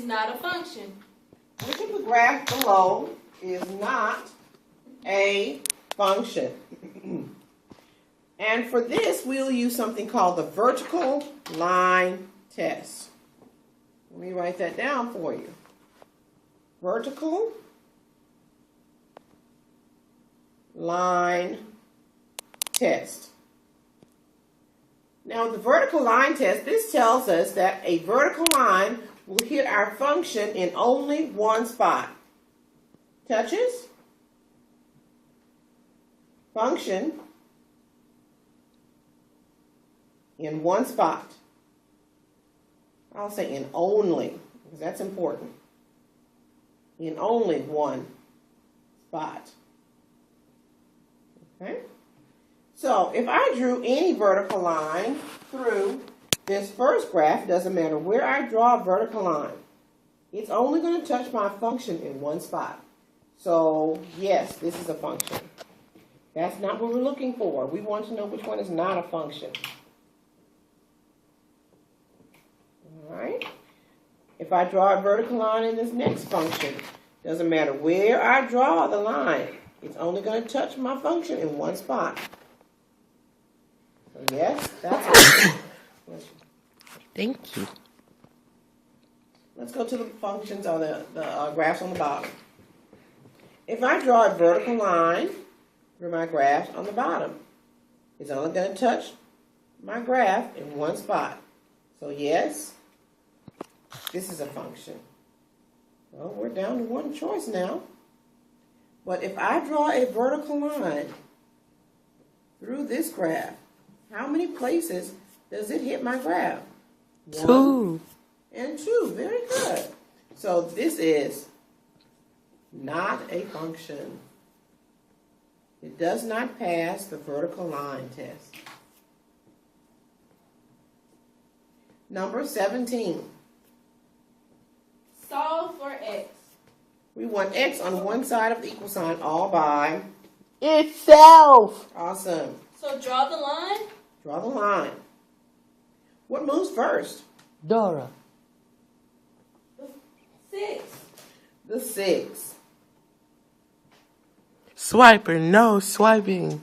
is not a function? Which of the graph below is not a function? And for this, we'll use something called the vertical line test. Let me write that down for you. Vertical line test. Now, the vertical line test, this tells us that a vertical line will hit our function in only one spot. Touches? Function in one spot. I'll say in only, because that's important. In only one spot. Okay? So, if I drew any vertical line through this first graph, it doesn't matter where I draw a vertical line, it's only going to touch my function in one spot. So, yes, this is a function. That's not what we're looking for. We want to know which one is not a function. All right? If I draw a vertical line in this next function, doesn't matter where I draw the line, it's only going to touch my function in one spot. So yes, that's it. Thank you. Let's go to the functions or the graphs on the bottom. If I draw a vertical line through my graph on the bottom, it's only going to touch my graph in one spot. So yes, this is a function. Well, we're down to one choice now. But if I draw a vertical line through this graph, how many places does it hit my graph? 2. 1 and 2. Very good. So this is not a function. It does not pass the vertical line test. Number 17. Solve for x. We want x on one side of the equal sign all by Itself. awesome. So draw the line. Draw the line. What moves first? Dora. 6. The 6. Swiper. No swiping.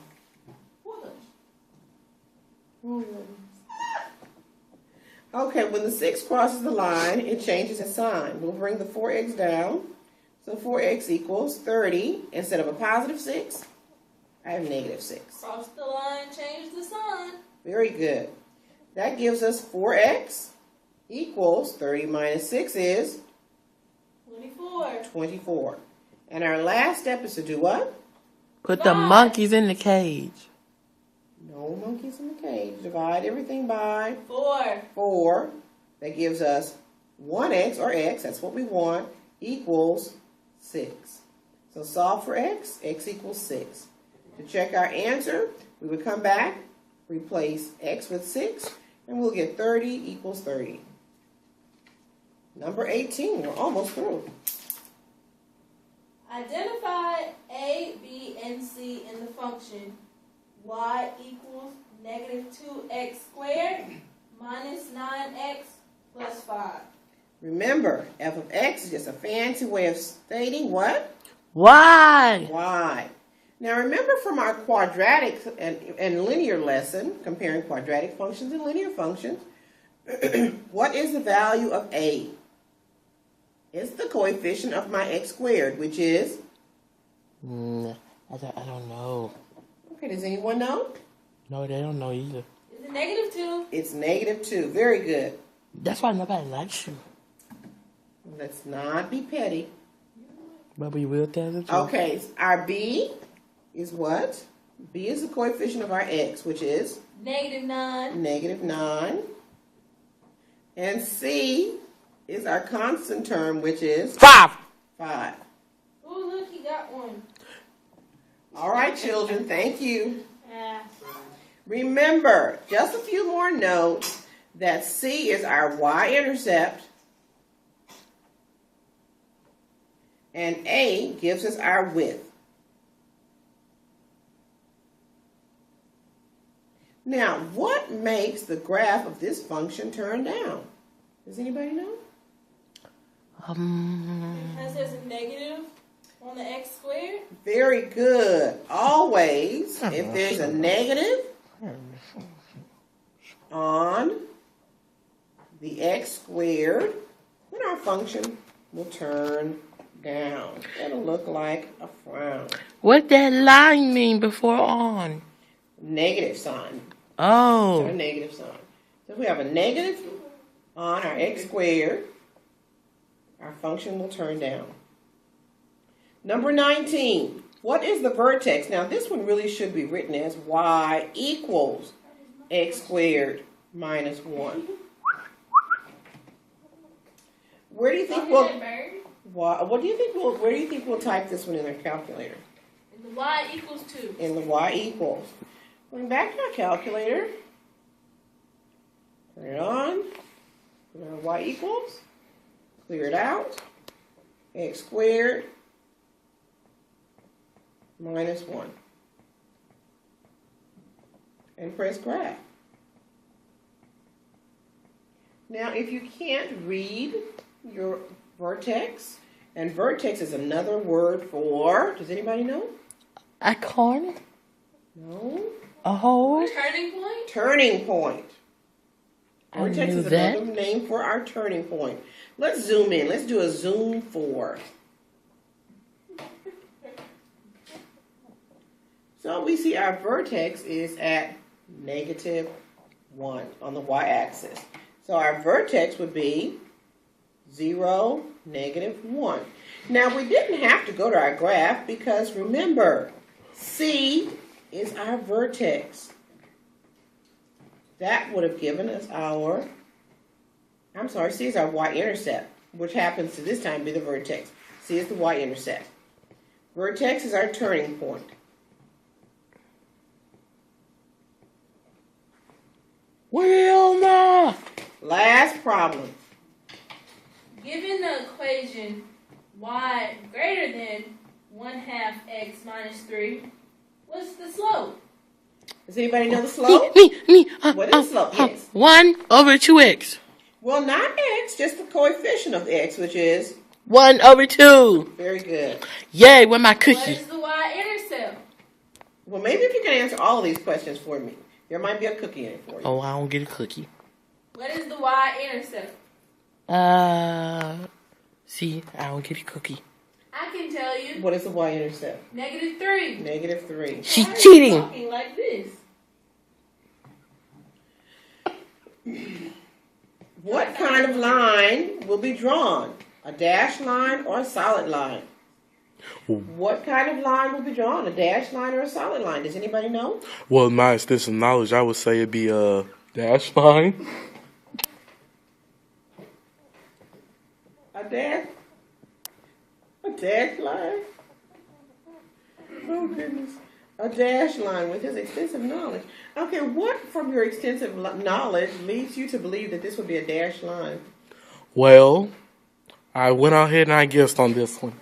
Okay, when the 6 crosses the line, it changes its sign. We'll bring the 4x down. So 4x equals 30. Instead of a positive 6, I have negative 6. Cross the line, change the sign. Very good. That gives us 4x equals 30 minus 6 is 24. 24. And our last step is to do what? Put the monkeys in the cage. No monkeys in the cage. Divide everything by 4. 4. That gives us 1x, or x, that's what we want, equals 6. So solve for x. X equals 6. To check our answer, we would come back, replace x with 6, and we'll get 30 equals 30. Number 18, we're almost through. Identify A, B, and C in the function y equals negative 2x squared minus 9x plus 5. Remember, f of x is just a fancy way of stating what? Why? Y. Now remember from our quadratic and linear lesson, comparing quadratic functions and linear functions, what is the value of a? It's the coefficient of my x squared, which is? I don't know. Okay, does anyone know? No, they don't know either. Is it negative 2? It's negative 2. Very good. That's why nobody likes you. Let's not be petty. But we will tell the truth. Okay, our b is what? B is the coefficient of our x, which is? Negative 9. Negative 9. And c is our constant term, which is? 5. 5. Oh, look, he got one. All right, children, thank you. Remember, just a few more notes, that C is our y-intercept, and A gives us our width. Now, what makes the graph of this function turn down? Does anybody know? Because there's a negative on the x squared. Very good. Always, if there's a negative on the x squared, then our function will turn down. It'll look like a frown. What that line mean before on? Negative sign. Oh. A negative sign. So if we have a negative on our x squared, our function will turn down. Number 19. What is the vertex? Now this one really should be written as y equals x squared minus 1. Where do you think we'll? What do you think we'll? Where do you think we'll type this one in our calculator? In the y equals 2. In the y equals. Going back to our calculator. Turn it on. Put our y equals. Clear it out. X squared minus 1. And press graph. Now, if you can't read your vertex, and vertex is another word for, does anybody know? A corner? No. A hole? Turning point? Turning point. I Vertex knew is that. another name for our turning point. Let's zoom in. Let's do a zoom 4. So we see our vertex is at negative 1 on the y-axis. So our vertex would be 0, negative 1. Now we didn't have to go to our graph because remember, C is our vertex. That would have given us our, C is our y-intercept, which happens to this time be the vertex. C is the y-intercept. Vertex is our turning point. Wilma! Last problem. Given the equation y greater than 1/2 x minus 3, what's the slope? Does anybody know the slope? Me. What is the slope? Yes. 1 over 2x. Well, not x, just the coefficient of x, which is 1 over 2. very good. Yay, with my What cookie. is the y-intercept? Well, maybe if you can answer all of these questions for me, there might be a cookie in it for you. Oh, I don't get a cookie. What is the y-intercept? See, I don't get a cookie. I can tell you. What is the y-intercept? Negative 3. Negative 3. She's Why are you cheating. talking like this? What kind of line will be drawn? A dashed line or a solid line? What kind of line will be drawn? A dashed line or a solid line? Does anybody know? Well, in my extensive knowledge, I would say it'd be a dash line. A dash line? Oh, goodness. A dash line with his extensive knowledge. Okay, what from your extensive knowledge leads you to believe that this would be a dash line? Well, I went out here and I guessed on this one.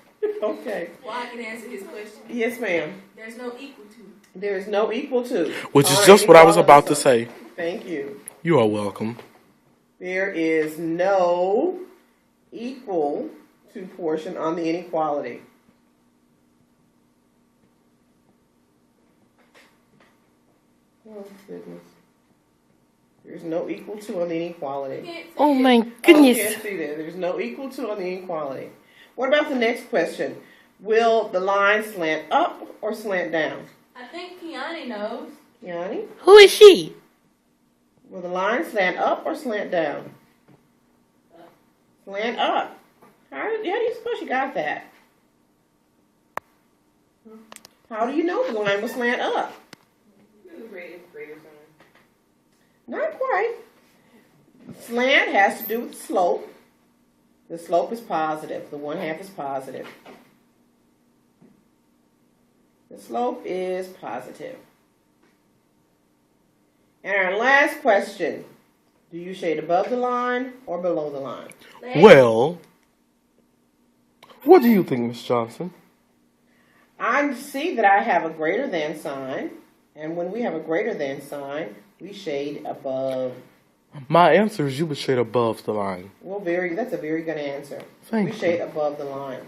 Okay. Well, I can answer his question. Yes, ma'am. There's no equal to. There is no equal to. Which All is right, just what I was follow about this to up. say. Thank you. You are welcome. There is no equal to portion on the inequality. Oh, goodness. There's no equal to on the inequality. Can't say Oh it. my Oh, you goodness. can't see that. There's no equal to on the inequality. What about the next question? Will the line slant up or slant down? I think Kiani knows. Yanni? Who is she? Will the line slant up or slant down? Slant up. How do you suppose you got that? How do you know the line will slant up? Not quite. Slant has to do with slope. The slope is positive. The 1/2 is positive. The slope is positive. And our last question. Do you shade above the line or below the line? Well, what do you think, Miss Johnson? I see that I have a greater than sign. And when we have a greater than sign, we shade above My answer is you would shade above the line. Well, that's a very good answer. Thank We you. shade above the line.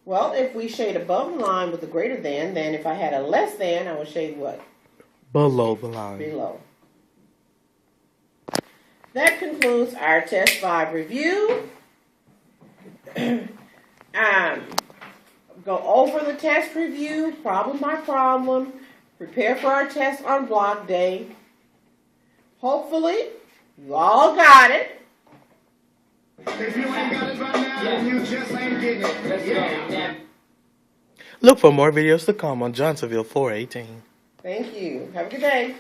Well, if we shade above the line with a greater than, then if I had a less than, I would shade what? Below the line. Below. That concludes our Test 5 review. Go over the test review, problem by problem. Prepare for our test on block day. Hopefully, you all got it. If you ain't got it by now, then you just ain't getting it. Yeah. Look for more videos to come on Johnsonville 418. Thank you. Have a good day.